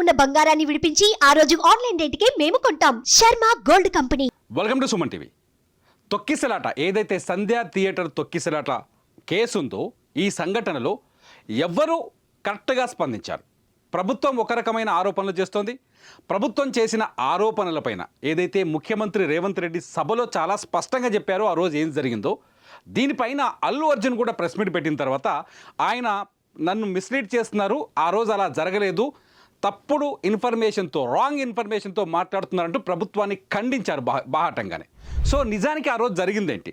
ఉన్న బంగారాన్ని విడిపించి ఆ రోజు ఆన్లైన్ రేటుకే మేము కొంటాం. Sharma gold company. Welcome to Suman TV. తొక్కిసలాట ఏదైతే సంధ్యా థియేటర్ తొక్కిసలాట కేసు ఉందో ఈ సంఘటనలో ఎవ్వరూ కరెక్ట్గా స్పందించారు. ప్రభుత్వం ఒక రకమైన ఆరోపణలు చేస్తోంది. ప్రభుత్వం చేసిన ఆరోపణలపైన ఏదైతే ముఖ్యమంత్రి రేవంత్ రెడ్డి సభలో చాలా స్పష్టంగా చెప్పారో ఆ రోజు ఏం జరిగిందో, దీనిపైన అల్లు అర్జున్ కూడా ప్రెస్ మీట్ పెట్టిన తర్వాత ఆయన నన్ను మిస్లీడ్ చేస్తున్నారు, ఆ రోజు అలా జరగలేదు, తప్పుడు ఇన్ఫర్మేషన్తో రాంగ్ ఇన్ఫర్మేషన్తో మాట్లాడుతున్నారంటూ ప్రభుత్వాన్ని ఖండించారు బాహాటంగానే. సో నిజానికి ఆ రోజు జరిగిందేంటి,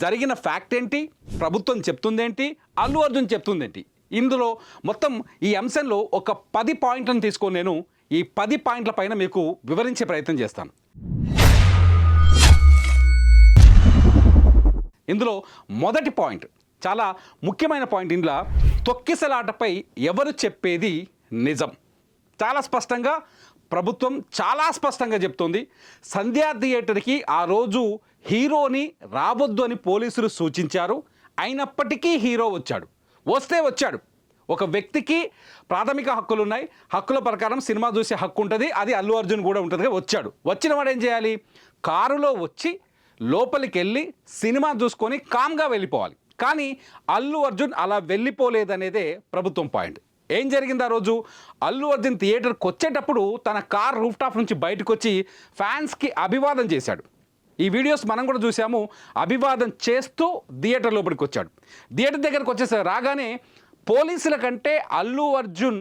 జరిగిన ఫ్యాక్ట్ ఏంటి, ప్రభుత్వం చెప్తుందేంటి, అల్లు అర్జున్ చెప్తుందేంటి, ఇందులో మొత్తం ఈ అంశంలో ఒక 10 పాయింట్లను తీసుకొని నేను ఈ 10 పాయింట్ల పైన మీకు వివరించే ప్రయత్నం చేస్తాను. ఇందులో మొదటి పాయింట్ చాలా ముఖ్యమైన పాయింట్. ఇందులో తొక్కిసలాటపై ఎవరు చెప్పేది నిజం. చాలా స్పష్టంగా ప్రభుత్వం చాలా స్పష్టంగా చెప్తోంది. సంధ్యా థియేటర్కి ఆ రోజు హీరోని రావద్దు అని పోలీసులు సూచించారు. అయినప్పటికీ హీరో వచ్చాడు. ఒక వ్యక్తికి ప్రాథమిక హక్కులు ఉన్నాయి, హక్కుల ప్రకారం సినిమా చూసే హక్కు ఉంటుంది, అది అల్లు అర్జున్ కూడా ఉంటుంది. వచ్చిన వాడు ఏం చేయాలి, కారులో వచ్చి లోపలికి వెళ్ళి సినిమా చూసుకొని కామ్గా వెళ్ళిపోవాలి. కానీ అల్లు అర్జున్ అలా వెళ్ళిపోలేదనేదే ప్రభుత్వం పాయింట్. ఏం జరిగింది ఆ రోజు, అల్లు అర్జున్ థియేటర్కి వచ్చేటప్పుడు తన కార్ రూఫ్ టాప్ నుంచి బయటకు వచ్చి ఫ్యాన్స్కి అభివాదం చేశాడు. ఈ వీడియోస్ మనం కూడా చూసాము. అభివాదం చేస్తూ థియేటర్ లోపలికి వచ్చాడు. థియేటర్ దగ్గరకు వచ్చేసరికి రాగానే పోలీసుల కంటే అల్లు అర్జున్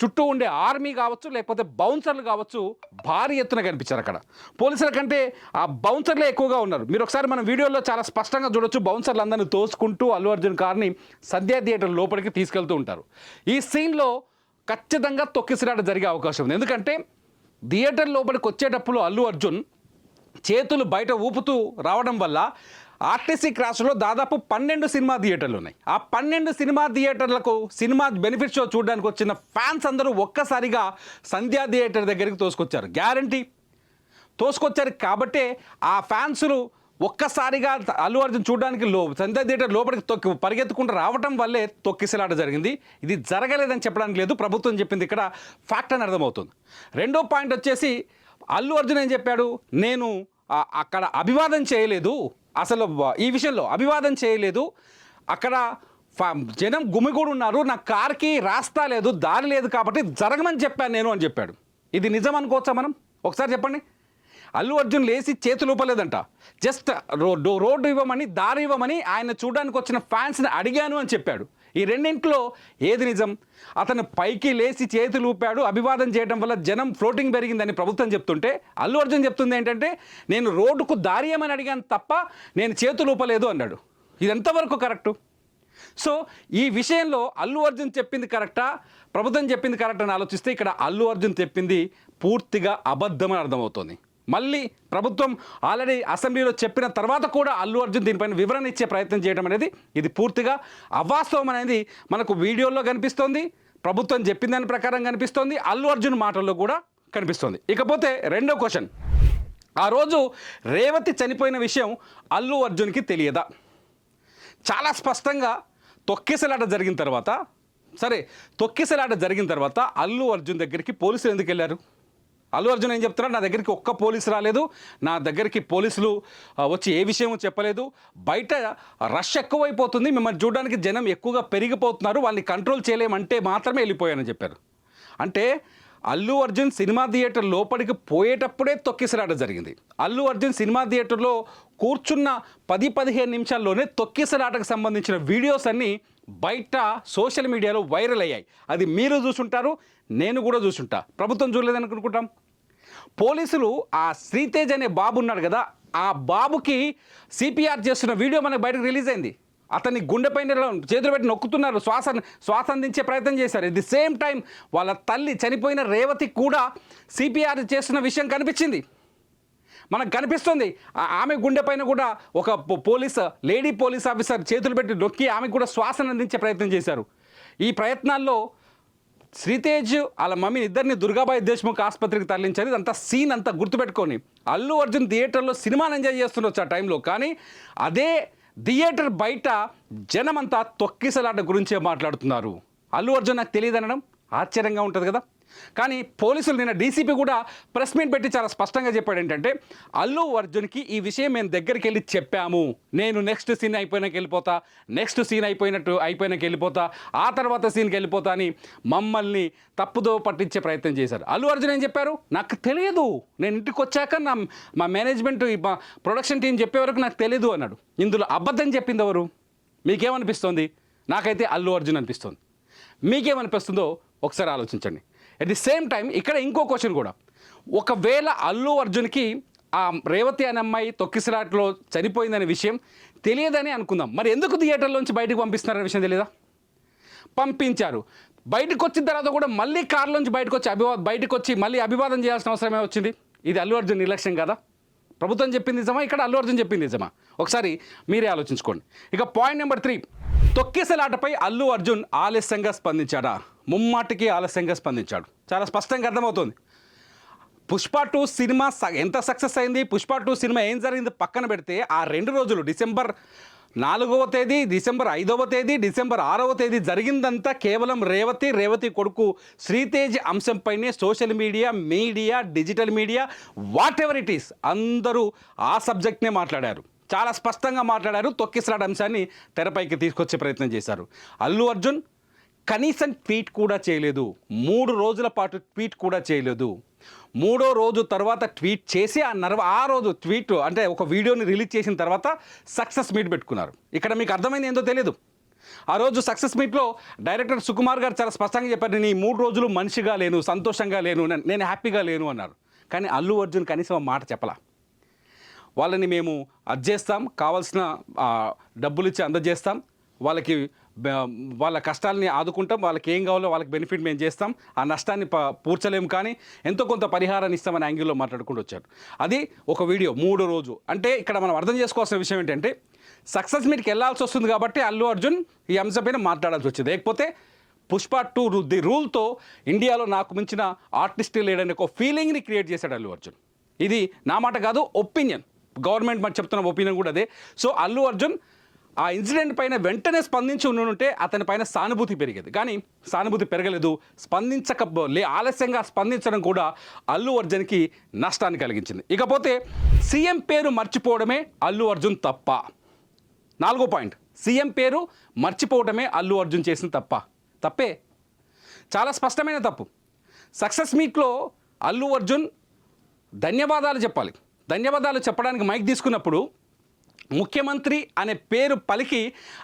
చుట్టూ ఉండే ఆర్మీ కావచ్చు, లేకపోతే బౌన్సర్లు కావచ్చు, భారీ ఎత్తున కనిపించారు. అక్కడ పోలీసుల కంటే ఆ బౌన్సర్లే ఎక్కువగా ఉన్నారు. మీరు ఒకసారి మన వీడియోలో చాలా స్పష్టంగా చూడొచ్చు. బౌన్సర్లు అందరినీ తోసుకుంటూ అల్లు అర్జున్ కార్ని సంధ్యా థియేటర్ లోపలికి తీసుకెళ్తూ ఉంటారు. ఈ సీన్లో ఖచ్చితంగా తొక్కిసలాట జరిగే అవకాశం ఉంది. ఎందుకంటే థియేటర్ లోపలికి వచ్చేటప్పుడు అల్లు అర్జున్ చేతులు బయట ఊపుతూ రావడం వల్ల ఆర్టీసీ క్రాస్లో దాదాపు 12 సినిమా థియేటర్లు ఉన్నాయి. ఆ 12 సినిమా థియేటర్లకు సినిమా బెనిఫిట్ షో చూడడానికి వచ్చిన ఫ్యాన్స్ అందరూ ఒక్కసారిగా సంధ్యా థియేటర్ దగ్గరికి తోసుకొచ్చారు. గ్యారంటీ తోసుకొచ్చారు. కాబట్టే ఆ ఫ్యాన్సులు ఒక్కసారిగా అల్లు అర్జున్ చూడడానికి సంధ్యా థియేటర్ లోపలికి పరిగెత్తుకుంటూ రావటం వల్లే తొక్కిసలాట జరిగింది. ఇది జరగలేదని చెప్పడానికి లేదు, ప్రభుత్వం చెప్పింది ఇక్కడ ఫ్యాక్ట్ అని అర్థమవుతుంది. రెండో పాయింట్ వచ్చేసి అల్లు అర్జున్ ఏం చెప్పాడు, నేను అక్కడ అభివాదం చేయలేదు, అసలు ఈ విషయంలో అభివాదం చేయలేదు, అక్కడ జనం గుమిగూడు ఉన్నారు, నా కార్కి రాస్తా లేదు, దారి లేదు కాబట్టి జరగమని చెప్పాను నేను అని చెప్పాడు. ఇది నిజం అనుకోవచ్చా మనం? ఒకసారి చెప్పండి. అల్లు అర్జున్ లేచి చేతులు ఊపలేదంట, జస్ట్ రోడ్డు ఇవ్వమని, దారి ఇవ్వమని ఆయన చూడడానికి వచ్చిన ఫ్యాన్స్ని అడిగాను అని చెప్పాడు. ఈ రెండింటిలో ఏది నిజం? అతను పైకి లేచి చేతులు ఊపాడు, అభివాదం చేయడం వల్ల జనం ఫ్లోటింగ్ పెరిగిందని ప్రభుత్వం చెప్తుంటే అల్లు అర్జున్ చెప్తుంది ఏంటంటే నేను రోడ్డుకు దారి ఇవ్వమని అడిగాను తప్ప నేను చేతులు ఊపలేదు అన్నాడు. ఇది ఎంతవరకు కరెక్టు? సో ఈ విషయంలో అల్లు అర్జున్ చెప్పింది కరెక్టా, ప్రభుత్వం చెప్పింది కరెక్ట్ అని ఆలోచిస్తే ఇక్కడ అల్లు అర్జున్ చెప్పింది పూర్తిగా అబద్ధమని అర్థమవుతుంది. మళ్ళీ ప్రభుత్వం ఆల్రెడీ అసెంబ్లీలో చెప్పిన తర్వాత కూడా అల్లు అర్జున్ దీనిపైన వివరణ ఇచ్చే ప్రయత్నం చేయడం అనేది ఇది పూర్తిగా అవాస్తవం అనేది మనకు వీడియోలో కనిపిస్తోంది, ప్రభుత్వం చెప్పిన దాని ప్రకారం కనిపిస్తోంది, అల్లు అర్జున్ మాటల్లో కూడా కనిపిస్తోంది. ఇకపోతే రెండో క్వశ్చన్, ఆ రోజు రేవతి చనిపోయిన విషయం అల్లు అర్జున్కి తెలియదా? చాలా స్పష్టంగా తొక్కిసలాట జరిగిన తర్వాత అల్లు అర్జున్ దగ్గరికి పోలీసులు ఎందుకు వెళ్ళారు? అల్లు అర్జున్ ఏం చెప్తున్నారు, నా దగ్గరికి ఒక్క పోలీసు రాలేదు, నా దగ్గరికి పోలీసులు వచ్చి ఏ విషయమో చెప్పలేదు, బయట రష్ ఎక్కువైపోతుంది, మిమ్మల్ని చూడడానికి జనం ఎక్కువగా పెరిగిపోతున్నారు, వాళ్ళని కంట్రోల్ చేయలేమంటే మాత్రమే వెళ్ళిపోయానని చెప్పారు. అంటే అల్లు అర్జున్ సినిమా థియేటర్ లోపలికి పోయేటప్పుడే తొక్కిసలాట జరిగింది. అల్లు అర్జున్ సినిమా థియేటర్లో కూర్చున్న 10-15 నిమిషాల్లోనే తొక్కిసలాటకు సంబంధించిన వీడియోస్ అన్నీ బయట సోషల్ మీడియాలో వైరల్ అయ్యాయి. అది మీరు చూసుంటారు, నేను కూడా చూసుంటా, ప్రభుత్వం చూడలేదని అనుకుంటాం. పోలీసులు ఆ శ్రీతేజ్ అనే బాబు ఉన్నాడు కదా, ఆ బాబుకి సిపిఆర్ చేస్తున్న వీడియో మనకు బయటకు రిలీజ్ అయింది. అతన్ని గుండెపైన చేతులు పెట్టి నొక్కుతున్నారు, శ్వాస అందించే ప్రయత్నం చేశారు. ఎట్ ది సేమ్ టైం వాళ్ళ తల్లి చనిపోయిన రేవతి కూడా సిపిఆర్ చేస్తున్న విషయం కనిపించింది, మనకు కనిపిస్తుంది. ఆమె గుండె పైన కూడా ఒక లేడీ పోలీస్ ఆఫీసర్ చేతులు పెట్టి నొక్కి ఆమెకు కూడా శ్వాసను అందించే ప్రయత్నం చేశారు. ఈ ప్రయత్నాల్లో శ్రీతేజ్ వాళ్ళ మమ్మీ ఇద్దరిని దుర్గాబాయి దేశ్ముఖ్ ఆసుపత్రికి తరలించారు. ఇదంతా సీన్ అంతా గుర్తుపెట్టుకొని అల్లు అర్జున్ థియేటర్లో సినిమాని ఎంజాయ్ చేస్తుండొచ్చు ఆ టైంలో, కానీ అదే థియేటర్ బయట జనమంతా తొక్కిసలాట గురించే మాట్లాడుతున్నారు. అల్లు అర్జున్ నాకు తెలియదు అనడం ఆశ్చర్యంగా ఉంటుంది కదా. కానీ పోలీసులు నిన్న డీసీపీ కూడా ప్రెస్ మీట్ పెట్టి చాలా స్పష్టంగా చెప్పాడు ఏంటంటే అల్లు అర్జున్కి ఈ విషయం మేము దగ్గరికి వెళ్ళి చెప్పాము, నేను నెక్స్ట్ సీన్ అయిపోయినాక వెళ్ళిపోతా, నెక్స్ట్ సీన్ అయిపోయినాక వెళ్ళిపోతా, ఆ తర్వాత సీన్కి వెళ్ళిపోతా అని మమ్మల్ని తప్పుదో పట్టించే ప్రయత్నం చేశారు. అల్లు అర్జున్ ఏం చెప్పారు, నాకు తెలియదు, నేను ఇంటికి వచ్చాక మా మేనేజ్మెంట్ మా ప్రొడక్షన్ టీం చెప్పే వరకు నాకు తెలియదు అన్నాడు. ఇందులో అబద్ధం చెప్పింది ఎవరు? మీకేమనిపిస్తుంది? నాకైతే అల్లు అర్జున్ అనిపిస్తుంది. మీకేమనిపిస్తుందో ఒకసారి ఆలోచించండి. అట్ ది సేమ్ టైం ఇక్కడ ఇంకో క్వశ్చన్ కూడా, ఒకవేళ అల్లు అర్జున్కి ఆ రేవతి అనే అమ్మాయి తొక్కిసలాట్లో చనిపోయిందనే విషయం తెలియదని అనుకుందాం, మరి ఎందుకు థియేటర్లోంచి బయటకు పంపిస్తున్నారనే విషయం తెలియదా? పంపించారు. బయటకు వచ్చిన తర్వాత కూడా మళ్ళీ కార్లోంచి బయటకు వచ్చి మళ్ళీ అభివాదం చేయాల్సిన అవసరమే వచ్చింది. ఇది అల్లు అర్జున్ నిర్లక్ష్యం కదా? ప్రభుత్వం చెప్పింది నిజమా, ఇక్కడ అల్లు అర్జున్ చెప్పింది నిజమా? ఒకసారి మీరే ఆలోచించుకోండి. ఇక పాయింట్ నెంబర్ 3, తొక్కిసలాటపై అల్లు అర్జున్ ఆలస్యంగా స్పందించాడా? ముమ్మాటికి ఆలస్యంగా స్పందించాడు. చాలా స్పష్టంగా అర్థమవుతుంది. పుష్ప 2 సినిమా ఎంత సక్సెస్ అయింది, పుష్ప 2 సినిమా ఏం జరిగింది పక్కన పెడితే, ఆ 2 రోజులు డిసెంబర్ 4వ తేదీ, డిసెంబర్ 5వ తేదీ, డిసెంబర్ 6వ తేదీ జరిగిందంతా కేవలం రేవతి కొడుకు శ్రీతేజ్ అంశంపైనే social media, digital media, whatever it is, అందరూ ఆ సబ్జెక్ట్నే మాట్లాడారు. చాలా స్పష్టంగా మాట్లాడారు. తొక్కిసలాట అంశాన్ని తెరపైకి తీసుకొచ్చే ప్రయత్నం చేశారు. అల్లు అర్జున్ కనీసం ట్వీట్ కూడా చేయలేదు. 3 రోజుల పాటు ట్వీట్ కూడా చేయలేదు. 3వ రోజు తర్వాత ట్వీట్ చేసి ఆ రోజు ట్వీట్ అంటే ఒక వీడియోని రిలీజ్ చేసిన తర్వాత సక్సెస్ మీట్ పెట్టుకున్నారు. ఇక్కడ మీకు అర్థమైంది ఏందో తెలియదు. ఆ రోజు సక్సెస్ మీట్లో డైరెక్టర్ సుకుమార్ గారు చాలా స్పష్టంగా చెప్పారు, నేను ఈ 3 రోజులు మనిషిగా లేను, సంతోషంగా లేను, నేను హ్యాపీగా లేను అన్నారు. కానీ అల్లు అర్జున్ కనీసం ఆ మాట చెప్పలా. వాళ్ళని మేము చేస్తాం, కావాల్సిన డబ్బులు ఇచ్చి అందజేస్తాం, వాళ్ళ కష్టాలని ఆదుకుంటాం, వాళ్ళకి ఏం కావాలో వాళ్ళకి బెనిఫిట్ మేము చేస్తాం, ఆ నష్టాన్ని పూడ్చలేము కానీ ఎంతో కొంత పరిహారాన్ని ఇస్తామని యాంగిల్లో మాట్లాడుకుంటూ వచ్చారు. అది ఒక వీడియో 3వ రోజు. అంటే ఇక్కడ మనం అర్థం చేసుకోవాల్సిన విషయం ఏంటంటే, సక్సెస్ మీట్కి వెళ్ళాల్సి వస్తుంది కాబట్టి అల్లు అర్జున్ ఈ అంశంపైన మాట్లాడాల్సి వచ్చింది. లేకపోతే పుష్ప 2 ది రూల్తో ఇండియాలో నాకు మించిన ఆర్టిస్ట్ లేడని ఒక ఫీలింగ్ని క్రియేట్ చేశాడు అల్లు అర్జున్. ఇది నా మాట కాదు, ఒపీనియన్, గవర్నమెంట్ మనం చెప్తున్న ఒపీనియన్ కూడా అదే. సో అల్లు అర్జున్ ఆ ఇన్సిడెంట్ పైన వెంటనే స్పందించి ఉంటే అతని పైన సానుభూతి పెరిగేది. కానీ సానుభూతి పెరగలేదు. ఆలస్యంగా స్పందించడం కూడా అల్లు అర్జున్కి నష్టాన్ని కలిగించింది. ఇకపోతే సీఎం పేరు మర్చిపోవడమే అల్లు అర్జున్ తప్ప. 4వ పాయింట్, సీఎం పేరు మర్చిపోవడమే అల్లు అర్జున్ చేసిన తప్పే, చాలా స్పష్టమైన తప్పు. సక్సెస్ మీట్లో అల్లు అర్జున్ ధన్యవాదాలు చెప్పాలి. ధన్యవాదాలు చెప్పడానికి మైక్ తీసుకున్నప్పుడు ముఖ్యమంత్రి అనే పేరు పలికి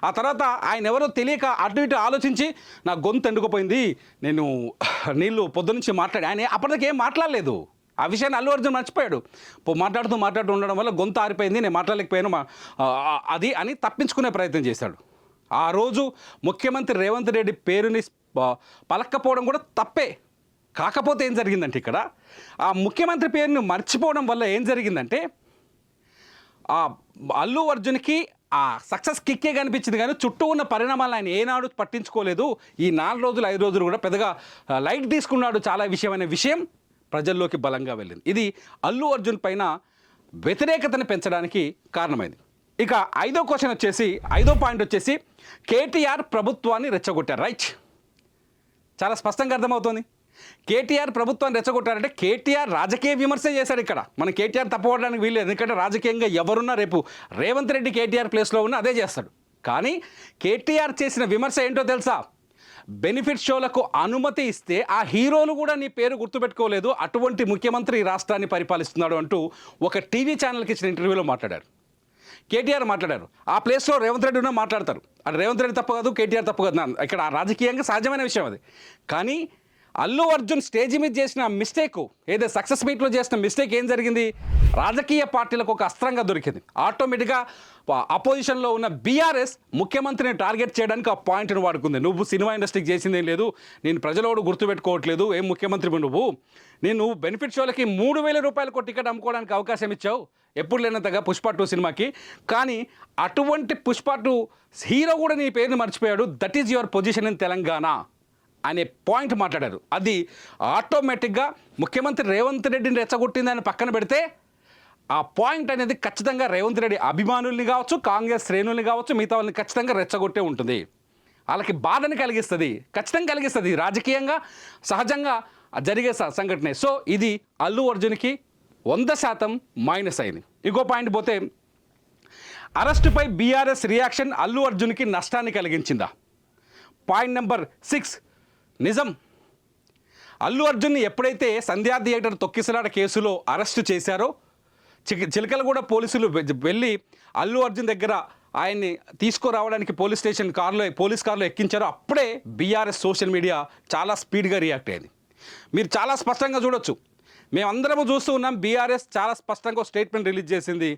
ఆ తర్వాత ఆయన ఎవరో తెలియక అటు ఇటు ఆలోచించి నా గొంతు ఎండుకుపోయింది, నేను నీళ్ళు పొద్దునుంచి ఆయన అప్పటికి ఏం మాట్లాడలేదు. ఆ విషయాన్ని అల్లు అర్జున్ మర్చిపోయాడు. మాట్లాడుతూ ఉండడం వల్ల గొంతు ఆరిపోయింది, నేను మాట్లాడలేకపోయాను అది అని తప్పించుకునే ప్రయత్నం చేశాడు. ఆ రోజు ముఖ్యమంత్రి రేవంత్ రెడ్డి పేరుని పలక్కపోవడం కూడా తప్పే. కాకపోతే ఏం జరిగిందంటే, ఇక్కడ ఆ ముఖ్యమంత్రి పేరును మర్చిపోవడం వల్ల ఏం జరిగిందంటే, ఆ అల్లు అర్జున్కి ఆ సక్సెస్ కిక్కే కనిపించింది కానీ చుట్టూ ఉన్న పరిణామాలను ఆయన ఏనాడు పట్టించుకోలేదు. ఈ 4 రోజులు 5 రోజులు కూడా పెద్దగా లైట్ తీసుకున్నాడు చాలా అనే విషయం ప్రజల్లోకి బలంగా వెళ్ళింది. ఇది అల్లు అర్జున్ పైన వ్యతిరేకతను పెంచడానికి కారణమైంది. ఇక 5వ పాయింట్ వచ్చేసి కేటీఆర్ ప్రభుత్వాన్ని రెచ్చగొట్టారు. రైట్, చాలా స్పష్టంగా అర్థమవుతుంది. కేటీఆర్ ప్రభుత్వాన్ని రెచ్చగొట్టారంటే కేటీఆర్ రాజకీయ విమర్శ చేశాడు. ఇక్కడ మనం కేటీఆర్ తప్పవడానికి వీల్లేదు, ఎందుకంటే రాజకీయంగా ఎవరున్నా రేపు రేవంత్ రెడ్డి కేటీఆర్ ప్లేస్లో ఉన్నా అదే చేస్తాడు. కానీ కేటీఆర్ చేసిన విమర్శ ఏంటో తెలుసా? బెనిఫిట్ షోలకు అనుమతి ఇస్తే ఆ హీరోలు కూడా నీ పేరు గుర్తుపెట్టుకోలేదు, అటువంటి ముఖ్యమంత్రి రాష్ట్రాన్ని పరిపాలిస్తున్నాడు అంటూ ఒక టీవీ ఛానల్కి ఇచ్చిన ఇంటర్వ్యూలో మాట్లాడారు. కేటీఆర్ మాట్లాడారు, ఆ ప్లేస్లో రేవంత్ రెడ్డి ఉన్నా మాట్లాడతారు. అది రేవంత్ రెడ్డి తప్పు కాదు, కేటీఆర్ తప్పు కాదు, ఇక్కడ రాజకీయంగా సహజమైన విషయం అది. కానీ అల్లు అర్జున్ స్టేజ్ మీద చేసిన మిస్టేక్, ఏదో సక్సెస్ మీట్లో చేసిన మిస్టేక్ ఏం జరిగింది? రాజకీయ పార్టీలకు ఒక అస్త్రంగా దొరికింది. ఆటోమేటిక్గా అపోజిషన్లో ఉన్న బీఆర్ఎస్ ముఖ్యమంత్రిని టార్గెట్ చేయడానికి ఆ పాయింట్ను వాడుకుంది. నువ్వు సినిమా ఇండస్ట్రీకి చేసిందేం లేదు, నేను ప్రజలోడు గుర్తుపెట్టుకోవట్లేదు, ఏం ముఖ్యమంత్రి నువ్వు బెనిఫిట్ షోలకి 3,000 రూపాయలకు టికెట్ అమ్ముకోవడానికి అవకాశం ఇచ్చావు ఎప్పుడు లేనంతగా పుష్ప 2 సినిమాకి. కానీ అటువంటి పుష్ప 2 హీరో కూడా నీ పేరుని మర్చిపోయాడు. That is your position in Telangana అనే పాయింట్ మాట్లాడారు. అది ఆటోమేటిక్గా ముఖ్యమంత్రి రేవంత్ రెడ్డిని రెచ్చగొట్టిందని పక్కన పెడితే ఆ పాయింట్ అనేది ఖచ్చితంగా రేవంత్ రెడ్డి అభిమానుల్ని కావచ్చు, కాంగ్రెస్ శ్రేణుల్ని కావచ్చు, మిగతా వాళ్ళని ఖచ్చితంగా రెచ్చగొట్టే ఉంటుంది. వాళ్ళకి బాధని కలిగిస్తుంది, ఖచ్చితంగా కలిగిస్తుంది. రాజకీయంగా సహజంగా జరిగే సంఘటనే. సో ఇది అల్లు అర్జున్కి 100% మైనస్ అయింది. ఇంకో పాయింట్ పోతే అరెస్టుపై బీఆర్ఎస్ రియాక్షన్ అల్లు అర్జున్కి నష్టాన్ని కలిగించిందా? పాయింట్ నెంబర్ 6 నిజం. అల్లు అర్జున్ని ఎప్పుడైతే సంధ్యా థియేటర్ తొక్కిసలాట కేసులో అరెస్టు చేశారో చిలకలగూడ పోలీసులు వెళ్ళి అల్లు అర్జున్ దగ్గర ఆయన్ని తీసుకురావడానికి పోలీస్ కారులో ఎక్కించారో అప్పుడే బీఆర్ఎస్ సోషల్ మీడియా చాలా స్పీడ్గా రియాక్ట్ అయింది. మీరు చాలా స్పష్టంగా చూడొచ్చు. మేమందరము చూస్తూ ఉన్నాం. బీఆర్ఎస్ చాలా స్పష్టంగా స్టేట్మెంట్ రిలీజ్ చేసింది.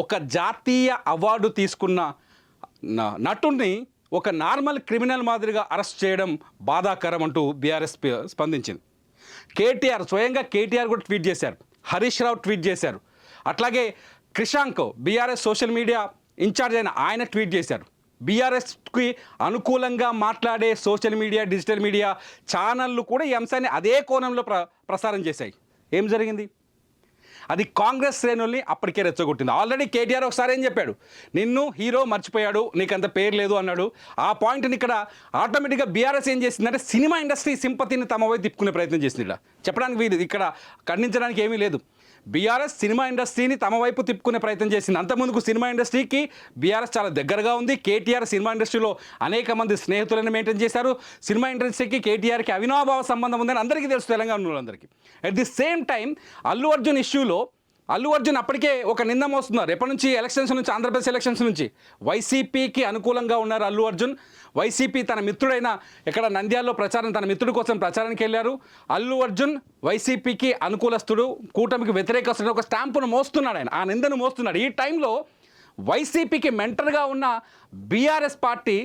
ఒక జాతీయ అవార్డు తీసుకున్న నటుడిని ఒక నార్మల్ క్రిమినల్ మాదిరిగా అరెస్ట్ చేయడం బాధాకరం అంటూ బీఆర్ఎస్ స్పందించింది. స్వయంగా కేటీఆర్ కూడా ట్వీట్ చేశారు. హరీష్ రావు ట్వీట్ చేశారు. అట్లాగే Krishank BRS social media incharge అయిన ఆయన ట్వీట్ చేశారు. బీఆర్ఎస్కి అనుకూలంగా మాట్లాడే సోషల్ మీడియా, డిజిటల్ మీడియా ఛానళ్ళు కూడా ఈ అంశాన్ని అదే కోణంలో ప్రసారం చేశాయి. ఏం జరిగింది? అది కాంగ్రెస్ శ్రేణుల్ని అప్పటికే రెచ్చగొట్టింది. ఆల్రెడీ కేటీఆర్ ఒకసారి ఏం చెప్పాడు, నిన్ను హీరో మర్చిపోయాడు, నీకంత పేరు లేదు అన్నాడు. ఆ పాయింట్ని ఇక్కడ ఆటోమేటిక్గా బీఆర్ఎస్ ఏం చేసిందంటే సినిమా ఇండస్ట్రీ సింపతిని తమ వైపు తిప్పుకునే ప్రయత్నం చేసింది. ఇక్కడ చెప్పడానికి ఇక్కడ ఖండించడానికి ఏమీ లేదు. బీఆర్ఎస్ సినిమా ఇండస్ట్రీని తమ వైపు తిప్పుకునే ప్రయత్నం చేసింది. అంతకుముందుకు సినిమా ఇండస్ట్రీకి బీఆర్ఎస్ చాలా దగ్గరగా ఉంది. కేటీఆర్ సినిమా ఇండస్ట్రీలో అనేక మంది స్నేహితులను మెయింటైన్ చేశారు. సినిమా ఇండస్ట్రీకి కేటీఆర్కి అవినాభావ సంబంధం ఉందని అందరికీ తెలుసు, తెలంగాణ వాళ్ళందరికీ. At the same time Allu Arjun ఇష్యూలో అల్లు అర్జున్ అప్పటికే ఒక నింద మోస్తున్నారు. ఎప్పటి నుంచి? ఎలక్షన్స్ నుంచి, ఆంధ్రప్రదేశ్ ఎలక్షన్స్ నుంచి. వైసీపీకి అనుకూలంగా ఉన్నారు అల్లు అర్జున్. వైసీపీ తన మిత్రుడైన ఇక్కడ నంద్యాలలో తన మిత్రుడి కోసం ప్రచారానికి వెళ్ళారు. అల్లు అర్జున్ వైసీపీకి అనుకూలస్తుడు, కూటమికి వ్యతిరేకస్తుడు ఒక స్టాంపును మోస్తున్నాడు. ఆయన ఆ నిందను మోస్తున్నాడు. ఈ టైంలో వైసీపీకి మెంటర్గా ఉన్న బీఆర్ఎస్ పార్టీ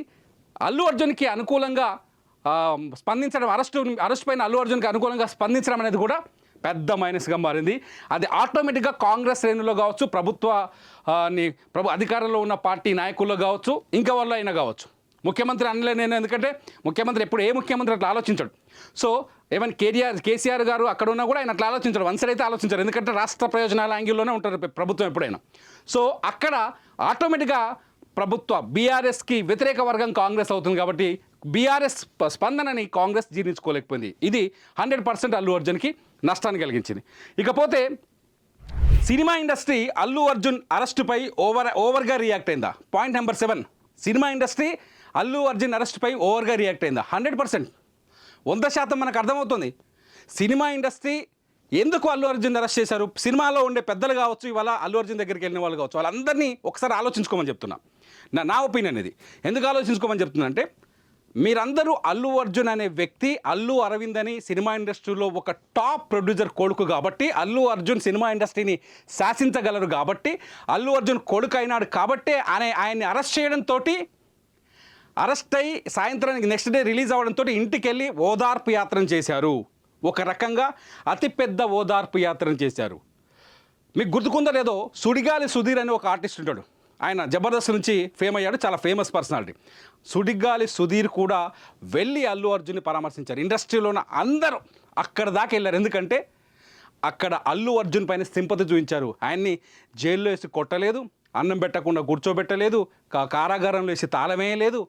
అల్లు అర్జున్కి అనుకూలంగా స్పందించడం, అరెస్ట్ పైన అల్లు అర్జున్కి అనుకూలంగా స్పందించడం అనేది కూడా పెద్ద మైనస్గా మారింది. అది ఆటోమేటిక్గా కాంగ్రెస్ శ్రేణుల్లో కావచ్చు, అధికారంలో ఉన్న పార్టీ నాయకుల్లో కావచ్చు, ఇంకా వాళ్ళు అయినా కావచ్చు. ముఖ్యమంత్రి అనలే నేను, ఎందుకంటే ముఖ్యమంత్రి ఎప్పుడు ఏ ముఖ్యమంత్రి అట్లా ఆలోచించాడు. సో ఏమైనా కేసీఆర్ గారు అక్కడ ఉన్నా కూడా ఆయన అట్లా ఆలోచించాడు, వన్ సైడ్ అయితే ఆలోచించారు. ఎందుకంటే రాష్ట్ర ప్రయోజనాల యాంగిల్లోనే ఉంటారు ప్రభుత్వం ఎప్పుడైనా. సో అక్కడ ఆటోమేటిక్గా బీఆర్ఎస్కి వ్యతిరేక వర్గం కాంగ్రెస్ అవుతుంది. కాబట్టి బీఆర్ఎస్ స్పందనని కాంగ్రెస్ జీర్ణించుకోలేకపోయింది. ఇది 100% అల్లు అర్జున్కి నష్టాన్ని కలిగించింది. ఇకపోతే సినిమా ఇండస్ట్రీ అల్లు అర్జున్ అరెస్టుపై ఓవర్గా రియాక్ట్ అయిందా? Point number 7 cinema industry Allu Arjun అరెస్టుపై ఓవర్గా రియాక్ట్ అయిందా? 100%, 100% మనకు అర్థమవుతుంది. సినిమా ఇండస్ట్రీ ఎందుకు అల్లు అర్జున్ అరెస్ట్ చేశారు? సినిమాలో ఉండే పెద్దలు కావచ్చు, ఇవాళ అల్లు అర్జున్ దగ్గరికి వెళ్ళిన వాళ్ళు కావచ్చు, వాళ్ళందరినీ ఒకసారి ఆలోచించుకోమని చెప్తున్నా. నా ఒపీనియన్ ఇది. ఎందుకు ఆలోచించుకోమని చెప్తున్నా అంటే, మీరందరూ అల్లు అర్జున్ అనే వ్యక్తి అల్లు అరవింద్ అని సినిమా ఇండస్ట్రీలో ఒక టాప్ ప్రొడ్యూసర్ కొడుకు కాబట్టి, అల్లు అర్జున్ సినిమా ఇండస్ట్రీని శాసించగలరు కాబట్టి, అల్లు అర్జున్ కొడుకు అయినాడు కాబట్టే ఆయన్ని అరెస్ట్ చేయడంతో, అరెస్ట్ అయ్యి సాయంత్రానికి నెక్స్ట్ డే రిలీజ్ అవ్వడంతో ఇంటికి వెళ్ళి ఓదార్పు యాత్రను చేశారు. ఒక రకంగా అతిపెద్ద ఓదార్పు యాత్రను చేశారు. మీకు గుర్తుకుందో లేదో, సుడిగాలి సుధీర్ అని ఒక ఆర్టిస్ట్ ఉంటాడు. ఆయన జబర్దస్త్ నుంచి ఫేమ్ అయ్యాడు, చాలా ఫేమస్ పర్సనాలిటీ. సుడిగాలి సుధీర్ కూడా వెళ్ళి అల్లు అర్జున్ని పరామర్శించారు. ఇండస్ట్రీలో ఉన్న అందరూ అక్కడ దాకా వెళ్ళారు. ఎందుకంటే అక్కడ అల్లు అర్జున్ పైన సింపతి చూపించారు. ఆయన్ని జైల్లో వేసి కొట్టలేదు, అన్నం పెట్టకుండా కూర్చోబెట్టలేదు, కారాగారంలో వేసి తాళమేయలేదు.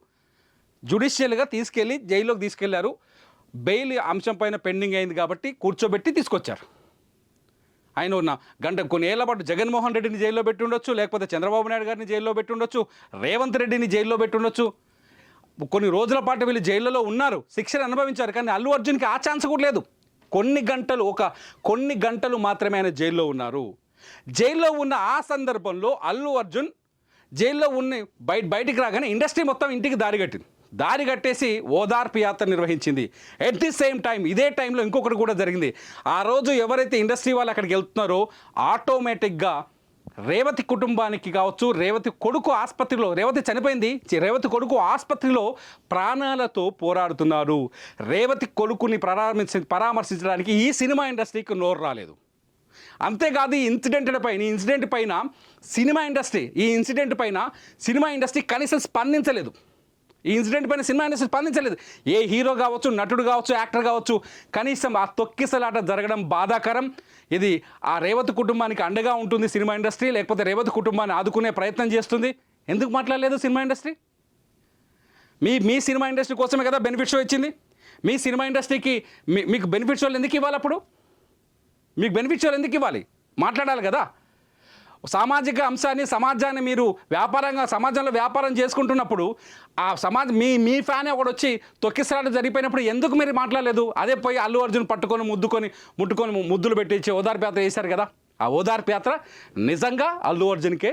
జ్యుడిషియల్గా తీసుకెళ్ళి జైల్లోకి తీసుకెళ్లారు. బెయిల్ అంశం పైన పెండింగ్ అయింది కాబట్టి కూర్చోబెట్టి తీసుకొచ్చారు. ఆయన ఉన్న కొన్ని ఏళ్ల పాటు జగన్మోహన్ రెడ్డిని జైల్లో పెట్టి ఉండొచ్చు, లేకపోతే చంద్రబాబు నాయుడు గారిని జైల్లో పెట్టి ఉండొచ్చు, రేవంత్ రెడ్డిని జైల్లో పెట్టి ఉండొచ్చు. కొన్ని రోజుల పాటు వీళ్ళు జైల్లో ఉన్నారు, శిక్షను అనుభవించారు. కానీ అల్లు అర్జున్కి ఆ ఛాన్స్ కూడా లేదు. కొన్ని గంటలు మాత్రమే ఆయన జైల్లో ఉన్నారు. జైల్లో ఉన్న ఆ సందర్భంలో అల్లు అర్జున్ జైల్లో ఉన్న బయటికి రాగానే ఇండస్ట్రీ మొత్తం ఇంటికి దారి కట్టేసి ఓదార్పు యాత్ర నిర్వహించింది. ఎట్ ది సేమ్ టైం ఇదే టైంలో ఇంకొకటి కూడా జరిగింది. ఆ రోజు ఎవరైతే ఇండస్ట్రీ వాళ్ళు అక్కడికి వెళ్తున్నారో ఆటోమేటిక్గా రేవతి కుటుంబానికి కావచ్చు, రేవతి కొడుకు ఆసుపత్రిలో, రేవతి చనిపోయింది, రేవతి కొడుకు ఆసుపత్రిలో ప్రాణాలతో పోరాడుతున్నారు. రేవతి కొడుకుని పరామర్శించడానికి ఈ సినిమా ఇండస్ట్రీకి నోరు రాలేదు. అంతేకాదు ఈ ఇన్సిడెంట్ పైన సినిమా ఇండస్ట్రీ కనీసం స్పందించలేదు. ఈ ఇన్సిడెంట్ పైన సినిమా ఇండస్ట్రీ స్పందించలేదు. ఏ హీరో కావచ్చు, నటుడు కావచ్చు, యాక్టర్ కావచ్చు, కనీసం ఆ తొక్కిసలాట జరగడం బాధాకరం. ఇది ఆ రేవతి కుటుంబానికి అండగా ఉంటుంది సినిమా ఇండస్ట్రీ, లేకపోతే రేవతి కుటుంబాన్ని ఆదుకునే ప్రయత్నం చేస్తుంది. ఎందుకు మాట్లాడలేదు సినిమా ఇండస్ట్రీ? మీ సినిమా ఇండస్ట్రీ కోసమే కదా బెనిఫిట్ షో ఇచ్చింది. మీ సినిమా ఇండస్ట్రీకి మీకు బెనిఫిట్స్ వాళ్ళు ఎందుకు ఇవ్వాలి అప్పుడు? మీకు బెనిఫిట్స్ వాళ్ళు ఎందుకు ఇవ్వాలి? మాట్లాడాలి కదా. సామాజిక అంశాన్ని, సమాజాన్ని మీరు సమాజంలో వ్యాపారం చేసుకుంటున్నప్పుడు ఆ మీ ఫ్యాన్ ఒకడు వచ్చి తొక్కిసలాట జరిగిపోయినప్పుడు ఎందుకు మీరు మాట్లాడలేదు? అదే పోయి అల్లు అర్జున్ పట్టుకొని ముట్టుకొని ముద్దులు పెట్టి ఓదార్పు యాత్ర చేశారు కదా. ఆ ఓదార్పు యాత్ర నిజంగా అల్లు అర్జున్కే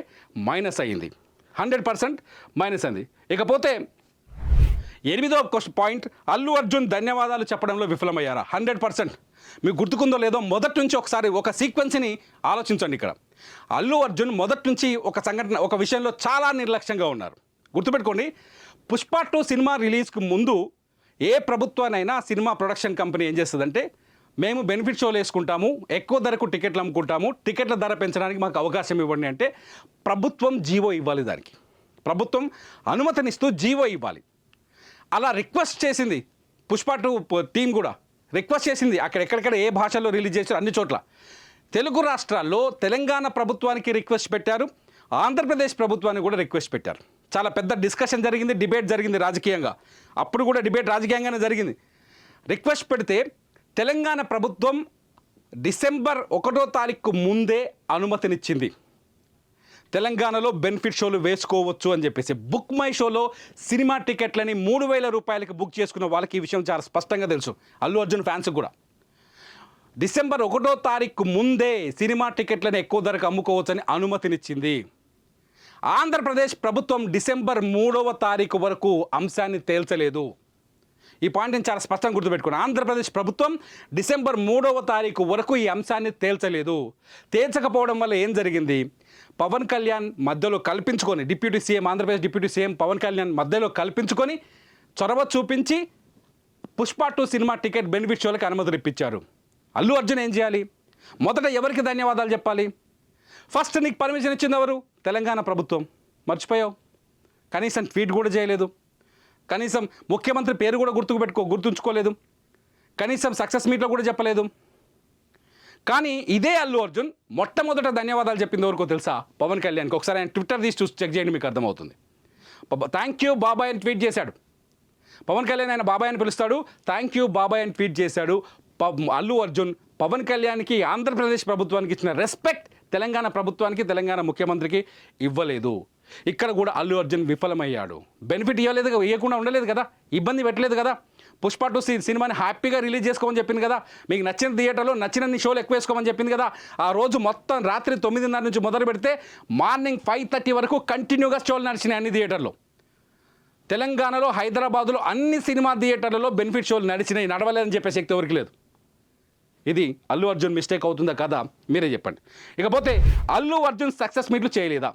మైనస్ అయ్యింది, 100% మైనస్ అయింది. ఇకపోతే 8వ పాయింట్, అల్లు అర్జున్ ధన్యవాదాలు చెప్పడంలో విఫలమయ్యారా? 100%. మీకు గుర్తుకుందో లేదో మొదటి నుంచి ఒకసారి ఒక సీక్వెన్స్ని ఆలోచించండి. ఇక్కడ అల్లు అర్జున్ మొదటి నుంచి ఒక విషయంలో చాలా నిర్లక్ష్యంగా ఉన్నారు. గుర్తుపెట్టుకోండి, పుష్ప 2 సినిమా రిలీజ్కి ముందు ఏ ప్రభుత్వానైనా సినిమా ప్రొడక్షన్ కంపెనీ ఏం చేస్తుందంటే, మేము బెనిఫిట్ షోలు వేసుకుంటాము, ఎక్కువ ధరకు టికెట్లు అమ్ముకుంటాము, టికెట్ల ధర పెంచడానికి మాకు అవకాశం ఇవ్వండి అంటే ప్రభుత్వం జీవో ఇవ్వాలి. దానికి ప్రభుత్వం అనుమతినిస్తూ జీవో ఇవ్వాలి. అలా రిక్వెస్ట్ చేసింది పుష్ప 2 టీం కూడా రిక్వెస్ట్ చేసింది. ఎక్కడెక్కడ ఏ భాషలో రిలీజ్ చేశారు అన్ని చోట్ల. తెలుగు రాష్ట్రాల్లో తెలంగాణ ప్రభుత్వానికి రిక్వెస్ట్ పెట్టారు, ఆంధ్రప్రదేశ్ ప్రభుత్వానికి కూడా రిక్వెస్ట్ పెట్టారు. చాలా పెద్ద డిస్కషన్ జరిగింది, డిబేట్ జరిగింది రాజకీయంగా. అప్పుడు కూడా డిబేట్ రాజకీయంగానే జరిగింది. రిక్వెస్ట్ పెడితే తెలంగాణ ప్రభుత్వం డిసెంబర్ 1వ తారీఖు ముందే అనుమతినిచ్చింది. తెలంగాణలో బెనిఫిట్ షోలు వేసుకోవచ్చు అని చెప్పేసి బుక్ మై షోలో సినిమా టికెట్లని 3,000 రూపాయలకి బుక్ చేసుకున్న వాళ్ళకి ఈ విషయం చాలా స్పష్టంగా తెలుసు. అల్లు అర్జున్ ఫ్యాన్స్ కూడా డిసెంబర్ 1వ తారీఖు ముందే సినిమా టికెట్లను ఎక్కువ ధరకు అమ్ముకోవచ్చని అనుమతినిచ్చింది. ఆంధ్రప్రదేశ్ ప్రభుత్వం డిసెంబర్ 3వ తారీఖు వరకు అంశాన్ని తేల్చలేదు. ఈ పాయింట్ని చాలా స్పష్టంగా గుర్తుపెట్టుకున్నాను. ఆంధ్రప్రదేశ్ ప్రభుత్వం డిసెంబర్ 3వ తారీఖు వరకు ఈ అంశాన్ని తేల్చలేదు. తేల్చకపోవడం వల్ల ఏం జరిగింది? పవన్ కళ్యాణ్ మధ్యలో కల్పించుకొని, ఆంధ్రప్రదేశ్ డిప్యూటీ సీఎం పవన్ కళ్యాణ్ మధ్యలో కల్పించుకొని చొరవ చూపించి పుష్ప 2 సినిమా టికెట్ బెనిఫిట్ షోలకు అనుమతులు ఇప్పించారు. అల్లు అర్జున్ ఏం చేయాలి? మొదట ఎవరికి ధన్యవాదాలు చెప్పాలి? ఫస్ట్ నీకు పర్మిషన్ ఇచ్చింది ఎవరు? తెలంగాణ ప్రభుత్వం. మర్చిపోయావు. కనీసం ట్వీట్ కూడా చేయలేదు. కనీసం ముఖ్యమంత్రి పేరు కూడా గుర్తుంచుకోలేదు. కనీసం సక్సెస్ మీట్లో కూడా చెప్పలేదు. కానీ ఇదే అల్లు అర్జున్ మొట్టమొదట ధన్యవాదాలు చెప్పింది ఎవరికో తెలుసా? పవన్ కళ్యాణ్కి. ఒకసారి ఆయన ట్విట్టర్ తీసి చూసి చెక్ చేయండి, మీకు అర్థమవుతుంది. థ్యాంక్ యూ బాబాయ్ అని ట్వీట్ చేశాడు. పవన్ కళ్యాణ్ ఆయన బాబాయ్ అని పిలుస్తాడు. థ్యాంక్ యూ బాబాయ్ అని ట్వీట్ చేశాడు. అల్లు అర్జున్ పవన్ కళ్యాణ్కి, ఆంధ్రప్రదేశ్ ప్రభుత్వానికి ఇచ్చిన రెస్పెక్ట్ తెలంగాణ ప్రభుత్వానికి, తెలంగాణ ముఖ్యమంత్రికి ఇవ్వలేదు. ఇక్కడ కూడా అల్లు అర్జున్ విఫలమయ్యాడు. బెనిఫిట్ ఇవ్వకుండా ఉండలేదు కదా, ఇబ్బంది పెట్టలేదు కదా. పుష్ప 2 సినిమాని హ్యాపీగా రిలీజ్ చేసుకోమని చెప్పింది కదా. మీకు నచ్చిన థియేటర్లో నచ్చినన్ని షోలు ఎక్కువ వేసుకోమని చెప్పింది కదా. ఆ రోజు మొత్తం రాత్రి 9:30 నుంచి మొదలు పెడితే మార్నింగ్ 5:30 వరకు కంటిన్యూగా షోలు నడిచినాయి అన్ని థియేటర్లో. తెలంగాణలో, హైదరాబాదులో అన్ని సినిమా థియేటర్లలో బెనిఫిట్ షోలు నడిచినాయి. నడవలేదని చెప్పే శక్తి ఎవరికి లేదు. ఇది అల్లు అర్జున్ మిస్టేక్ అవుతుందా కదా? మీరే చెప్పండి. ఇకపోతే అల్లు అర్జున్ సక్సెస్ మీట్లు చేయలేదా?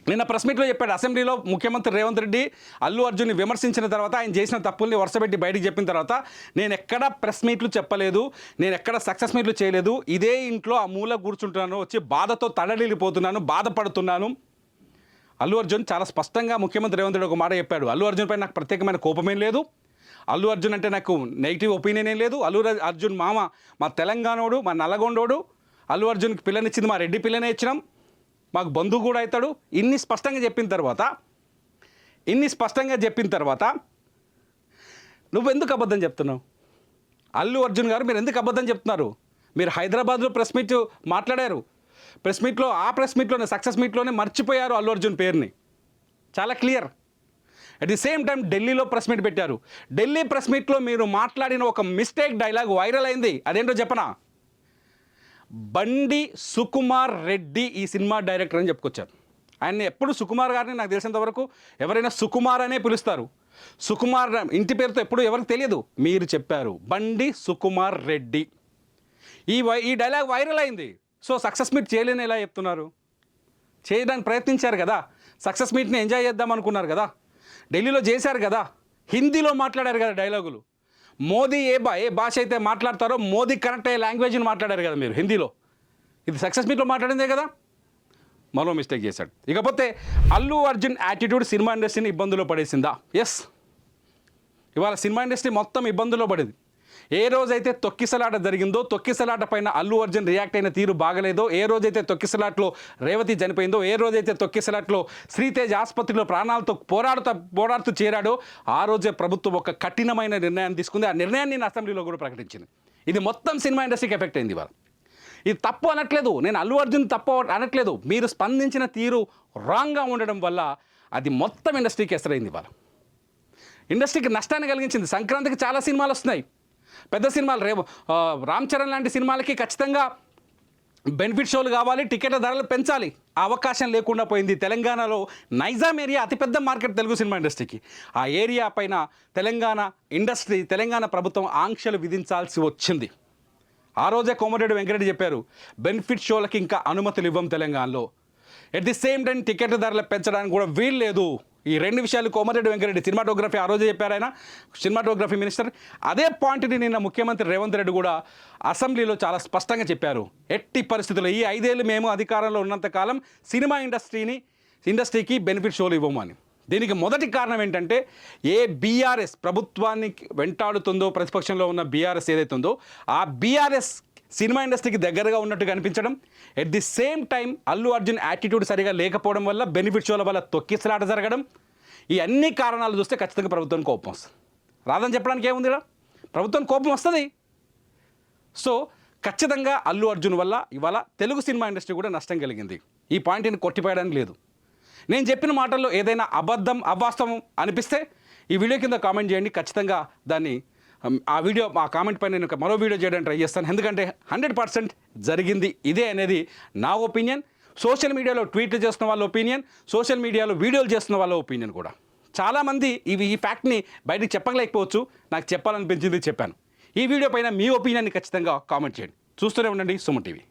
నిన్న ప్రెస్ మీట్లో చెప్పాడు. అసెంబ్లీలో ముఖ్యమంత్రి రేవంత్ రెడ్డి అల్లు అర్జున్ని విమర్శించిన తర్వాత, ఆయన చేసిన తప్పుల్ని వరుసపెట్టి బయటికి చెప్పిన తర్వాత, నేను ఎక్కడ ప్రెస్ మీట్లు చెప్పలేదు, నేను ఎక్కడ సక్సెస్ మీట్లు చేయలేదు, ఇదే ఇంట్లో ఆ మూల కూర్చుంటున్నాను, వచ్చి బాధతో తడలిపోతున్నాను, బాధపడుతున్నాను. అల్లు అర్జున్ చాలా స్పష్టంగా ముఖ్యమంత్రి రేవంత్ రెడ్డి ఒక మాట చెప్పాడు. అల్లు అర్జున్ పై నాకు ప్రత్యేకమైన కోపమేం లేదు, అల్లు అర్జున్ అంటే నాకు నెగిటివ్ ఒపీనియన్ ఏం లేదు. అల్లు అర్జున్ మా తెలంగాణోడు, మా నల్లగొండోడు. అల్లు అర్జున్కి పిల్లనిచ్చింది మా రెడ్డి పిల్లనే ఇచ్చినాం, మాకు బంధువు కూడా అవుతాడు. ఇన్ని స్పష్టంగా చెప్పిన తర్వాత నువ్వెందుకు అబద్ధం చెప్తున్నావు? అల్లు అర్జున్ గారు, మీరు ఎందుకు అబద్ధం చెప్తున్నారు? మీరు హైదరాబాద్లో ప్రెస్ మీట్ మాట్లాడారు. ఆ ప్రెస్ మీట్లోనే, సక్సెస్ మీట్లోనే మర్చిపోయారు అల్లు అర్జున్ పేరుని. చాలా clear. At the same time ఢిల్లీలో ప్రెస్ మీట్ పెట్టారు. ఢిల్లీ ప్రెస్ మీట్లో మీరు మాట్లాడిన ఒక మిస్టేక్ డైలాగ్ వైరల్ అయింది. అదేంటో చెప్పనా? బండి సుకుమార్ రెడ్డి ఈ సినిమా డైరెక్టర్ అని చెప్పుకొచ్చారు. ఆయన్ని ఎప్పుడు సుకుమార్ గారిని నాకు తెలిసినంత వరకు ఎవరైనా సుకుమార్ అనే పిలుస్తారు. సుకుమార్ ఇంటి పేరుతో ఎప్పుడు ఎవరికి తెలియదు. మీరు చెప్పారు బండి సుకుమార్ రెడ్డి. ఈ డైలాగ్ వైరల్ అయింది. సో సక్సెస్ మీట్ చేయలేని ఎలా చెప్తున్నారు? చేయడానికి ప్రయత్నించారు కదా, సక్సెస్ మీట్ని ఎంజాయ్ చేద్దాం అనుకున్నారు కదా, ఢిల్లీలో చేశారు కదా, హిందీలో మాట్లాడారు కదా డైలాగులు. మోదీ ఏ భాష అయితే మాట్లాడతారో మోదీ కరెక్ట్ అయ్యే లాంగ్వేజ్ని మాట్లాడారు కదా మీరు హిందీలో. ఇది సక్సెస్ మీట్లో మాట్లాడిందే కదా. మరో మిస్టేక్ చేశాడు. ఇకపోతే అల్లు అర్జున్ యాటిట్యూడ్ సినిమా ఇండస్ట్రీని ఇబ్బందుల్లో పడేసిందా? ఎస్. ఇవాళ సినిమా ఇండస్ట్రీ మొత్తం ఇబ్బందుల్లో పడింది. ఏ రోజైతే తొక్కిసలాట జరిగిందో, తొక్కిసలాట పైన అల్లు అర్జున్ రియాక్ట్ అయిన తీరు బాగలేదో, ఏ రోజైతే తొక్కిసలాట్లో రేవతి చనిపోయిందో, ఏ రోజైతే తొక్కిసలాట్లో శ్రీతేజ్ ఆసుపత్రిలో ప్రాణాలతో పోరాడుతూ చేరాడో, ఆ రోజే ప్రభుత్వం ఒక కఠినమైన నిర్ణయాన్ని తీసుకుంది. ఆ నిర్ణయాన్ని నేను అసెంబ్లీలో కూడా ప్రకటించింది. ఇది మొత్తం సినిమా ఇండస్ట్రీకి ఎఫెక్ట్ అయింది ఇవాళ. ఇది తప్పు అనట్లేదు, నేను అల్లు అర్జున్ తప్పు అనట్లేదు. మీరు స్పందించిన తీరు రాంగ్గా ఉండడం వల్ల అది మొత్తం ఇండస్ట్రీకి ఎసరైంది ఇవాళ. ఇండస్ట్రీకి నష్టాన్ని కలిగించింది. సంక్రాంతికి చాలా సినిమాలు వస్తున్నాయి, పెద్ద సినిమాలు. రామ్ చరణ్ లాంటి సినిమాలకి ఖచ్చితంగా బెనిఫిట్ షోలు కావాలి, టికెట్ల ధరలు పెంచాలి. ఆ అవకాశం లేకుండా పోయింది. తెలంగాణలో నైజాం ఏరియా అతిపెద్ద మార్కెట్ తెలుగు సినిమా ఇండస్ట్రీకి. ఆ ఏరియా పైన తెలంగాణ ప్రభుత్వం ఆంక్షలు విధించాల్సి వచ్చింది. ఆ రోజే కోమటిరెడ్డి వెంకరెడ్డి చెప్పారు, బెనిఫిట్ షోలకి ఇంకా అనుమతులు ఇవ్వం తెలంగాణలో. At the same time ticket ధరలు పెంచడానికి కూడా వీలు లేదు. ఈ రెండు విషయాలు కోమటిరెడ్డి వెంకరెడ్డి సినిమాటోగ్రఫీ ఆ రోజే చెప్పారు, ఆయన సినిమాటోగ్రఫీ మినిస్టర్. అదే పాయింట్ని నిన్న ముఖ్యమంత్రి రేవంత్ రెడ్డి కూడా అసెంబ్లీలో చాలా స్పష్టంగా చెప్పారు. ఎట్టి పరిస్థితుల్లో ఈ 5 ఏళ్ళు మేము అధికారంలో ఉన్నంతకాలం సినిమా ఇండస్ట్రీకి బెనిఫిట్ షోలు ఇవ్వము అని. దీనికి మొదటి కారణం ఏంటంటే, ఏ బీఆర్ఎస్ ప్రభుత్వాన్ని వెంటాడుతుందో, ప్రతిపక్షంలో ఉన్న బీఆర్ఎస్ ఏదైతే ఉందో, ఆ బీఆర్ఎస్ సినిమా ఇండస్ట్రీకి దగ్గరగా ఉన్నట్టు కనిపించడం, at the same time Allu Arjun attitude సరిగా లేకపోవడం వల్ల, బెనిఫిట్ షోల వల్ల తొక్కిసలాట జరగడం, ఈ అన్ని కారణాలు చూస్తే ఖచ్చితంగా ప్రభుత్వానికి కోపం వస్తుంది. రాదని చెప్పడానికి ఏముంది ఇక్కడ, ప్రభుత్వం కోపం వస్తుంది. సో ఖచ్చితంగా అల్లు అర్జున్ వల్ల ఇవాళ తెలుగు సినిమా ఇండస్ట్రీ కూడా నష్టం కలిగింది. ఈ పాయింట్ని కొట్టిపోయడానికి లేదు. నేను చెప్పిన మాటల్లో ఏదైనా అబద్ధం, అవాస్తవం అనిపిస్తే ఈ వీడియో కింద కామెంట్ చేయండి. ఖచ్చితంగా దాన్ని ఆ కామెంట్ పైన నేను మరో వీడియో చేయడానికి ట్రై చేస్తాను. ఎందుకంటే 100% జరిగింది ఇదే అనేది నా ఒపీనియన్. సోషల్ మీడియాలో ట్వీట్లు చేస్తున్న వాళ్ళ ఒపీనియన్, సోషల్ మీడియాలో వీడియోలు చేస్తున్న వాళ్ళ ఒపీనియన్ కూడా. చాలామంది ఈ ఫ్యాక్ట్ని బయటకు చెప్పలేకపోవచ్చు, నాకు చెప్పాలనిపించింది చెప్పాను. ఈ వీడియో పైన మీ ఒపీనియన్ని ఖచ్చితంగా కామెంట్ చేయండి. చూస్తూనే ఉండండి సుమన్ టీవీ.